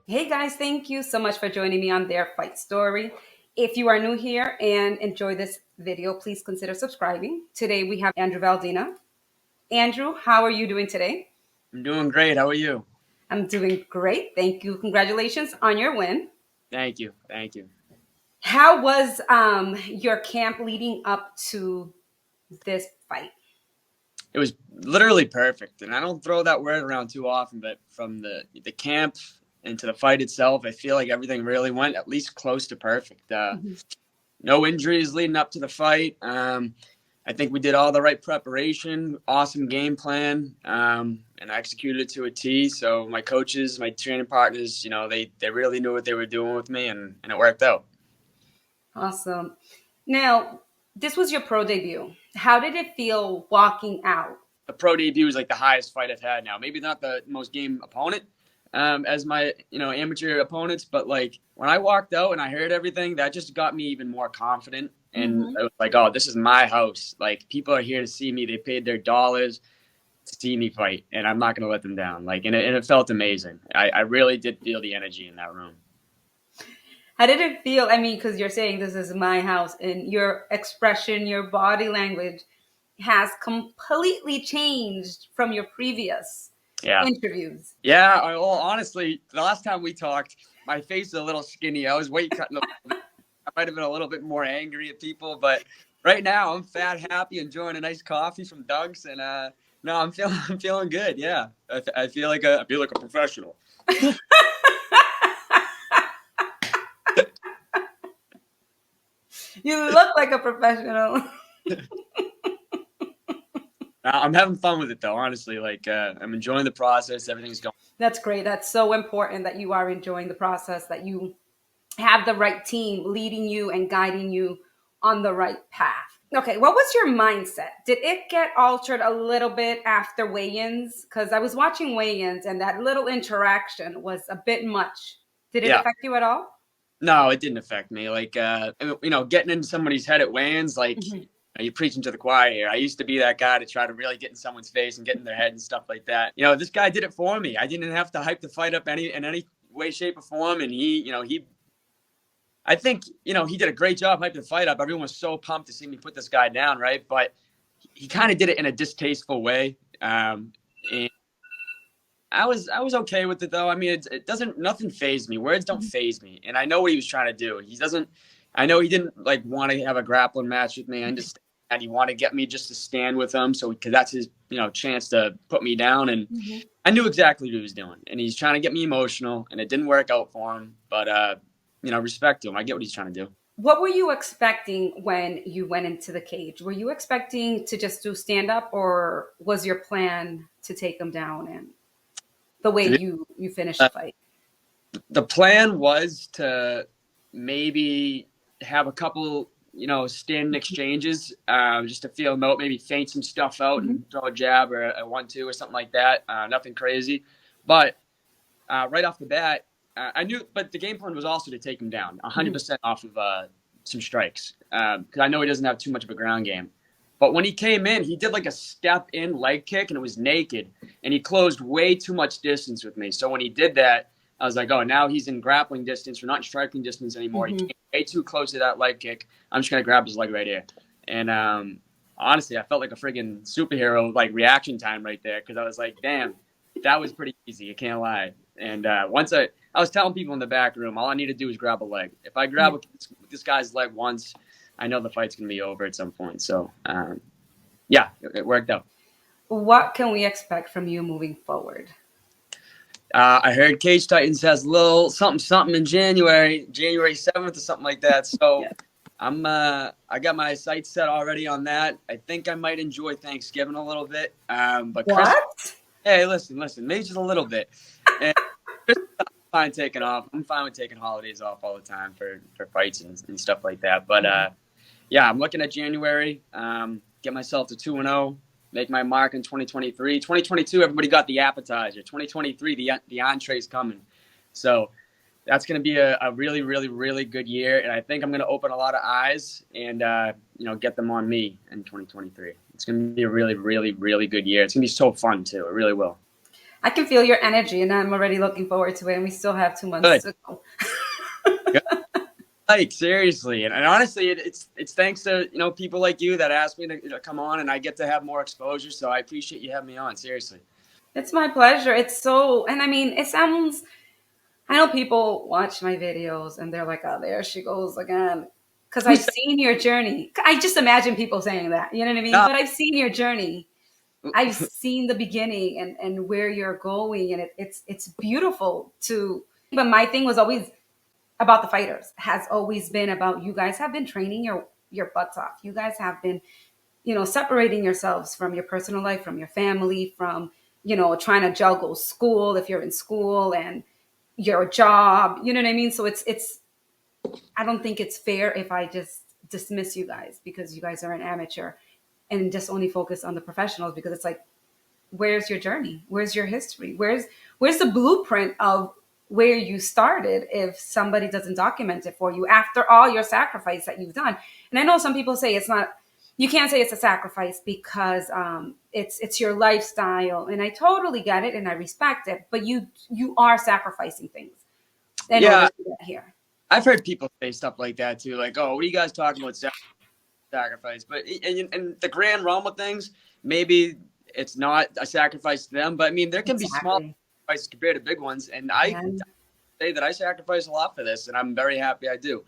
Hey guys, thank you so much for joining me on Their Fight Story. If you are new here and enjoy this video, please consider subscribing. Today we have Andre Valdina. Andrew, how are you doing today? I'm doing great. How are you? I'm doing great. Thank you. Congratulations on your win. Thank you. Thank you. How was your camp leading up to this fight? It was literally perfect. And I don't throw that word around too often, but from the camp into the fight itself, I feel like everything really went at least close to perfect. Mhm. No injuries leading up to the fight. I think we did all the right preparation, awesome game plan, and I executed it to a T. So my coaches, my training partners, they really knew what they were doing with me, and it worked out. Awesome. Now, this was your pro debut. How did it feel walking out? A pro debut is like the highest fight I've had now. Maybe not the most game opponent as my amateur opponents, but like when I walked out and I heard everything, that just got me even more confident. And Mhm. I was like, oh, this is my house. Like people are here to see me. They paid their dollars to see me fight, and I'm not going to let them down. Like, and it felt amazing. I really did feel the energy in that room. How did it feel? I mean, because you're saying this is my house, and your expression, your body language has completely changed from your previous Yeah. interviews. Yeah. Well, honestly, the last time we talked, my face was a little skinny. I was weight cutting a little bit. I might have been a little bit more angry at people, but right now I'm fat, happy, enjoying a nice coffee from Doug's, and no, I'm feeling good. Yeah, I feel like a professional. You look like a professional. I'm having fun with it though, honestly. Like I'm enjoying the process. Everything's going. That's great. That's so important that you are enjoying the process, that you have the right team leading you and guiding you on the right path. Okay, what was your mindset? Did it get altered a little bit after weigh-ins? Because I was watching weigh-ins and that little interaction was a bit much. Did it Yeah, affect you at all? no, it didn't affect me. Like getting into somebody's head at weigh-ins, like Mhm. you're preaching to the choir here. I used to be that guy to try to really get in someone's face and get in their head and stuff like that. This guy did it for me. I didn't have to hype the fight up in any way, shape, or form. And I think, he did a great job hyping the fight up. Everyone was so pumped to see me put this guy down, right? But he kind of did it in a distasteful way. And I was okay with it though. I mean, it doesn't nothing phased me. Words don't phase me, and I know what he was trying to do. He doesn't. I know he didn't like want to have a grappling match with me. I understand that he wanted to get me just to stand with him, so because that's his chance to put me down. And Mhm. I knew exactly what he was doing, and he's trying to get me emotional, and it didn't work out for him. But respect to him. I get what he's trying to do. What were you expecting when you went into the cage? Were you expecting to just do stand up, or was your plan to take them down and the way To be, you finished uh, the fight? the plan was to maybe have a couple, standing exchanges, just to feel him out, maybe feint some stuff out Mhm. and throw a jab or a 1-2 or something like that. Nothing crazy. But right off the bat, I knew, but the game plan was also to take him down Mhm. 100% off of some strikes because I know he doesn't have too much of a ground game. But when he came in, he did like a step in leg kick and it was naked and he closed way too much distance with me. So when he did that, I was like, oh, now he's in grappling distance. We're not in striking distance anymore. He Mhm. came way too close to that leg kick. I'm just going to grab his leg right here. And honestly, I felt like a friggin' superhero, like reaction time right there because I was like, damn, that was pretty easy. I can't lie. And once I was telling people in the back room, all I need to do is grab a leg. If I grab this guy's leg once, I know the fight's going to be over at some point. So, yeah, it worked out. What can we expect from you moving forward? I heard Cage Titans has a little something something in January 7th or something like that. So Yeah. I got my sights set already on that. I think I might enjoy Thanksgiving a little bit, but Christmas. What? Hey, listen, maybe just a little bit. And fine taking off. I'm fine with taking holidays off all the time for fights and stuff like that. But yeah, I'm looking at January. Get myself to 2-0. Make my mark in 2023. 2022, everybody got the appetizer. 2023, the entree's coming. So that's going to be a really, really, really good year. And I think I'm going to open a lot of eyes and, get them on me in 2023. It's going to be a really, really, really good year. It's going to be so fun, too. It really will. I can feel your energy, and I'm already looking forward to it. And we still have 2 months Good. to go. Good. Like seriously, and honestly, it's thanks to people like you that ask me to come on, and I get to have more exposure. So I appreciate you having me on. Seriously. It's my pleasure. It's so, and I mean, it sounds. I know people watch my videos and they're like, "Oh, there she goes again," because Who I've said seen your journey. I just imagine people saying that. You know what I mean? no? But I've seen your journey. I've seen the beginning and where you're going, and it's beautiful to. But my thing was always about the fighters. Has always been about you guys have been training your butts off. You guys have been, separating yourselves from your personal life, from your family, from trying to juggle school if you're in school and your job. You know what I mean? So it's. I don't think it's fair if I just dismiss you guys because you guys are an amateur and just only focus on the professionals because it's like where's your journey, where's your history, where's the blueprint of where you started if somebody doesn't document it for you after all your sacrifice that you've done. And I know some people say it's not, you can't say it's a sacrifice because it's your lifestyle, and I totally get it and I respect it, but you are sacrificing things in order Yeah, to get here. I've heard people say stuff like that too. Like, oh, what are you guys talking about sacrifice? But in the grand realm of things, maybe it's not a sacrifice to them. But I mean, there can be small Exactly. sacrifices compared to big ones, and I And say that I sacrifice a lot for this, and I'm very happy I do.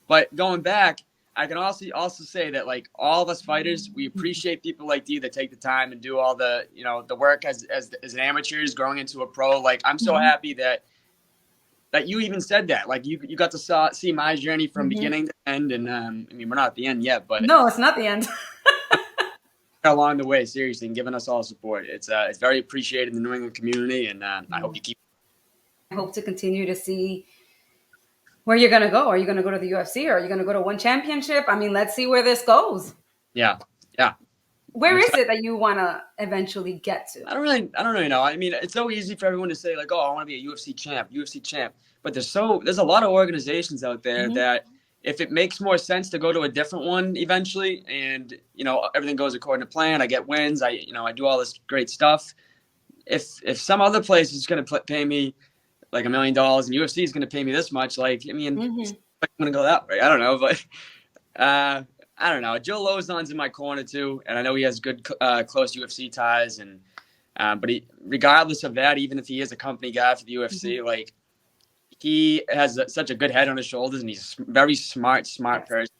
But going back, I can also say that like all of us fighters, we appreciate people like you that take the time and do all the the work as an amateurs growing into a pro. Like I'm so mhm, happy that you even said that. Like you got to see my journey from mhm. beginning to end, and I mean we're not at the end yet, but No, it's not the end. along the way, seriously, and giving us all support. It's very appreciated in the New England community, and I hope you keep. I hope to continue to see where you're going to go. Are you going to go to the UFC or are you going to go to one championship? I mean, let's see where this goes. Yeah, yeah. I'm Where is excited. it that you want to eventually get to? I don't really know. I mean, it's so easy for everyone to say like, "Oh, I want to be a UFC champ." But there's a lot of organizations out there Hmm. that if it makes more sense to go to a different one eventually, and everything goes according to plan, I get wins, I do all this great stuff. If some other place is going to pay me like $1 million and UFC is going to pay me this much, like I mean, Hmm. I'm going to go that way. I don't know, but uh, I don't know. Joe Lozon's in my corner too, and I know he has good close UFC ties, and but regardless of that, even if he is a company guy for the UFC, Hmm. like he has such a good head on his shoulders, and he's a very smart Yes. person.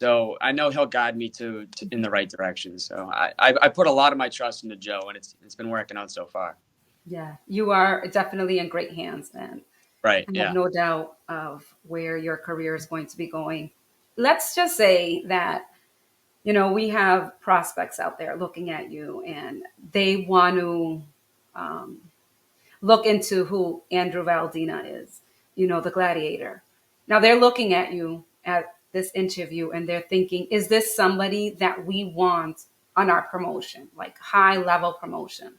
So I know he'll guide me to in the right direction. So I put a lot of my trust into Joe, and it's been working out so far. Yeah, you are definitely in great hands, man. Right? I have Yeah. no doubt of where your career is going to be going. Let's just say that, we have prospects out there looking at you and they want to um, look into who Andrew Valdina is, the gladiator. Now they're looking at you at this interview and they're thinking, is this somebody that we want on our promotion, like high level promotion?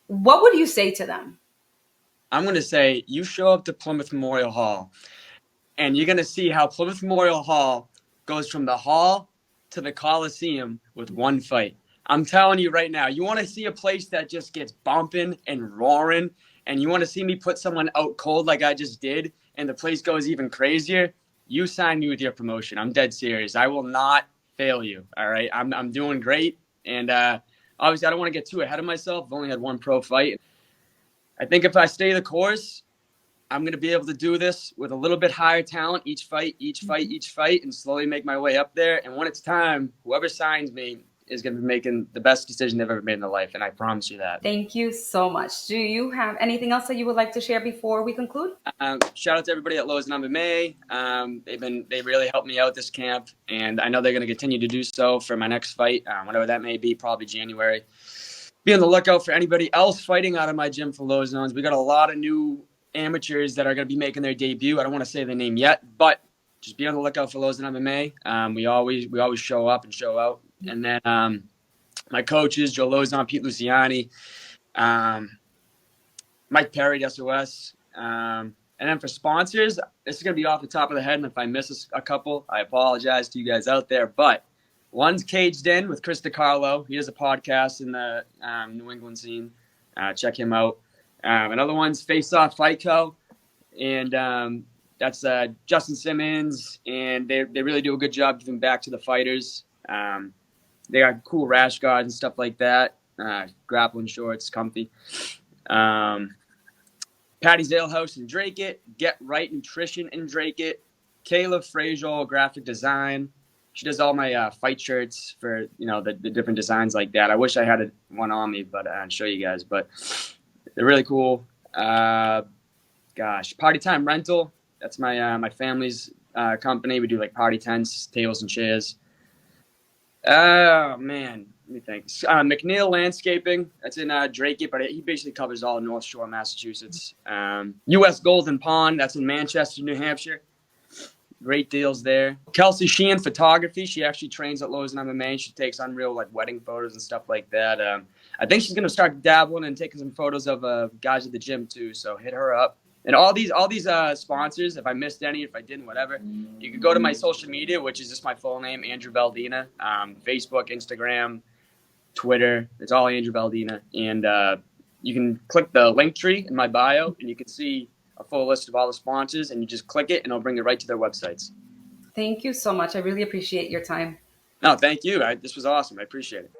What would you say to them? I'm going to say you show up to Plymouth Memorial Hall, and you're going to see how Plymouth Memorial Hall goes from the hall to the Coliseum with one fight. I'm telling you right now, you want to see a place that just gets bumping and roaring, and you want to see me put someone out cold like I just did, and the place goes even crazier. You sign me with your promotion. I'm dead serious. I will not fail you. All right, I'm doing great, and obviously I don't want to get too ahead of myself. I've only had one pro fight. I think if I stay the course, I'm going to be able to do this with a little bit higher talent each fight, and slowly make my way up there. And when it's time, whoever signs me is going to be making the best decision they've ever made in their life. And I promise you that. Thank you so much. Do you have anything else that you would like to share before we conclude? Shout out to everybody at Lowe's and MMA. They really helped me out this camp, and I know they're going to continue to do so for my next fight, whatever that may be, probably January. Be on the lookout for anybody else fighting out of my gym for Lowe's Zones. We got a lot of new amateurs that are going to be making their debut. I don't want to say the name yet, but just be on the lookout for Lowe's and MMA. We always show up and show out. And then my coaches, Joe Lozon, Pete Luciani, um, Mike Perry, SOS. And then for sponsors, this is going to be off the top of the head. And if I miss a couple, I apologize to you guys out there. But one's Caged In with Chris DiCarlo. He has a podcast in the New England scene. Check him out. Another one's Face Off Fight Co. And that's Justin Simmons, and they really do a good job giving back to the fighters. They got cool rash guards and stuff like that. Grappling shorts, comfy. Patty's Ale House in Drake It. Get Right Nutrition in Drake It. Kayla Frazier, graphic design. She does all my fight shirts for the different designs like that. I wish I had one on me, but I'll show you guys. But they're really cool. Party Time Rental. That's my family's company. We do like party tents, tables, and chairs. Oh man, let me think. McNeil Landscaping. That's in Drake, but he basically covers all of North Shore, Massachusetts. U.S. Golden Pond. That's in Manchester, New Hampshire. Great deals there. Kelsey Sheehan Photography. She actually trains at Lowe's and MMA. She takes unreal like wedding photos and stuff like that. I think she's gonna start dabbling and taking some photos of guys at the gym too. So hit her up. And all these sponsors, if I missed any, if I didn't, whatever, you can go to my social media, which is just my full name, Andre Valdina. Facebook, Instagram, Twitter. It's all Andre Valdina. And you can click the link tree in my bio, and you can see a full list of all the sponsors, and you just click it, and it'll bring you right to their websites. Thank you so much. I really appreciate your time. No, thank you. This was awesome. I appreciate it.